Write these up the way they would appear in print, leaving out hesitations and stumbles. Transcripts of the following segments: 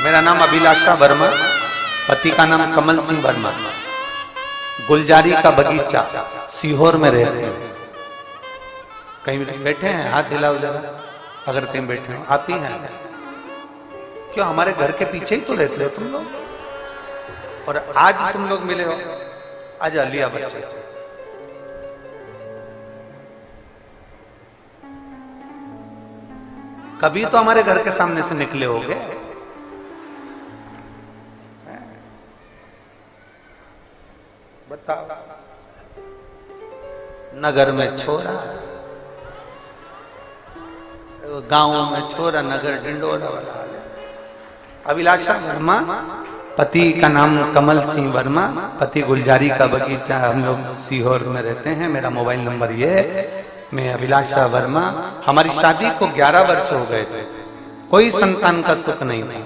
मेरा नाम अभिलाषा वर्मा, पति का नाम कमल सिंह वर्मा, गुलजारी का बगीचा सीहोर में रहते हैं। कहीं बैठे हैं? हाथ हिलाओ जरा अगर कहीं बैठे हैं। आप ही हैं? क्यों, हमारे घर के पीछे ही तो रहते हो तुम लोग, और आज तुम लोग मिले हो। आज लिया बच्चा, कभी तो हमारे घर के सामने से निकले होगे। बताओ, नगर में छोरा, गांव में छोरा, नगर डिंडोरा वाला। अभिलाषा वर्मा, पति का नाम कमल सिंह वर्मा, पति गुलजारी का बगीचा, हम लोग सीहोर में रहते हैं। मेरा मोबाइल नंबर ये है। मैं अभिलाषा वर्मा। हमारी शादी को 11 वर्ष हो गए थे, कोई संतान का सुख नहीं था।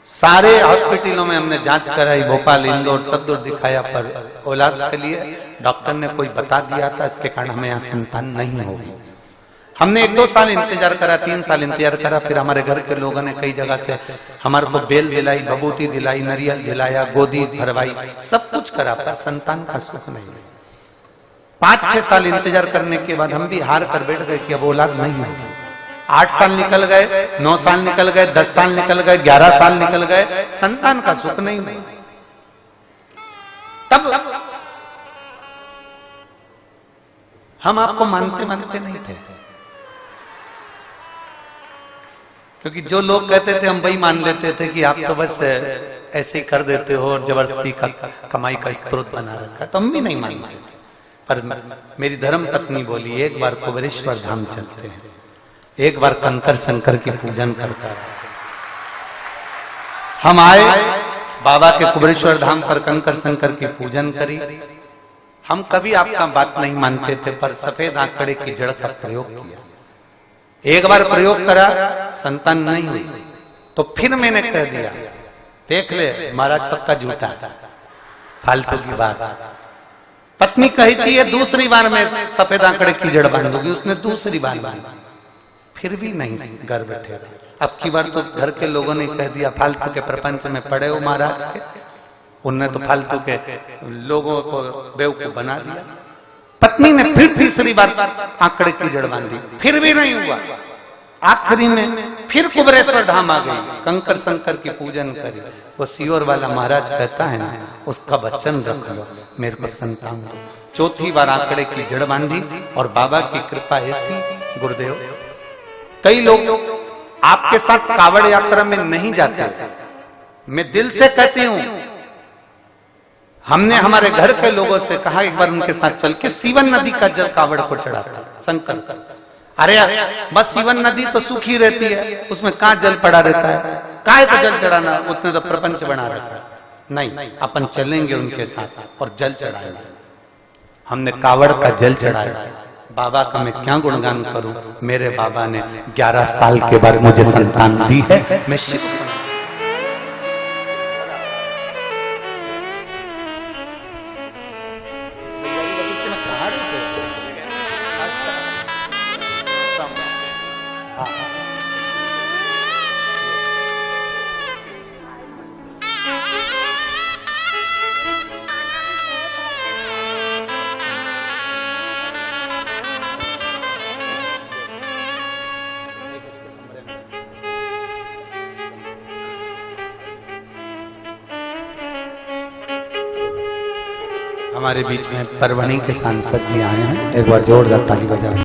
सारे हॉस्पिटलों में हमने जांच कराई, भोपाल, इंदौर, सब दूर दिखाया, पर औलाद के लिए डॉक्टर ने कोई बता दिया था, इसके कारण हमें यहाँ संतान नहीं होगी। हमने 1-2 साल इंतजार करा, 3 साल इंतजार करा, फिर हमारे घर के लोगों ने कई जगह से हमारे को बेल दिलाई, बबूती दिलाई, नारियल दिलाया, गोदी भरवाई, सब कुछ करा, पर संतान का सुख नहीं। 5-6 साल इंतजार करने के बाद हम भी हार कर बैठ गए कि अब औलाद नहीं होगी। 8 साल निकल गए, 9 साल निकल गए, 10 साल निकल गए, 11 साल निकल गए, संतान का सुख नहीं। तब हम आपको मानते नहीं थे, क्योंकि जो लोग कहते थे हम वही मान लेते थे कि आप तो बस ऐसे ही कर देते हो और जबरदस्ती का कमाई का स्रोत बना रखा है, तो हम भी नहीं मानते थे। पर मेरी धर्म पत्नी बोली, एक बार कुबेरेश्वर धाम चलते हैं, एक बार कंकर शंकर की पूजन करकर। हम आए, बाबा के कुबेरेश्वर धाम पर कंकर शंकर की पूजन करी। हम कभी आपका बात नहीं मानते थे, पर सफेद आंकड़े की जड़ का प्रयोग किया। एक बार प्रयोग करा, संतान नहीं हुई, तो फिर मैंने कह दिया, देख ले महाराज पक्का झूठा है, फालतू की बात। पत्नी कही थी ये दूसरी बार मैं सफेद आंकड़े की जड़ बांध दूंगी, उसने दूसरी बार बांधा, फिर भी नहीं घर बैठे। अब की बार तो घर के लोगों ने कह दिया, फालतू के प्रपंच में पड़े हो महाराज के, उनने तो फालतू के लोगों को बेवकूफ बना दिया। पत्नी ने फिर तीसरी बार आंकड़े की जड़ बांधी, फिर भी नहीं हुआ। आखिरी में फिर कुबेरेश्वर धाम आ गई, कंकर शंकर की पूजन करी। वो सीहोर वाला महाराज कहता है ना, उसका वचन रख लो, मेरे को संतान दो। चौथी बार आंकड़े की जड़ बांधी, और बाबा की कृपा ऐसी, गुरुदेव। कई लोग आपके साथ कावड़ यात्रा में नहीं जाते, मैं दिल से कहती हूं। हमने हमारे घर के लोगों से कहा एक बार उनके साथ चल के सीवन नदी का जल कावड़ को चढ़ाता शंकर। अरे बस सीवन नदी तो सूखी रहती है, उसमें कहां जल पड़ा रहता है, काहे को जल चढ़ाना, उतने तो प्रपंच बना रखा है। नहीं, अपन चलेंगे उनके साथ और जल चढ़ाएंगे। हमने कावड़ का जल चढ़ाया। बाबा का मैं क्या गुणगान करूं, मेरे बाबा ने 11 साल के बाद मुझे संतान दी है। मैं शिव हमारे बीच में परभणी के सांसद जी आए हैं, एक बार जोरदार ताली बजाएं।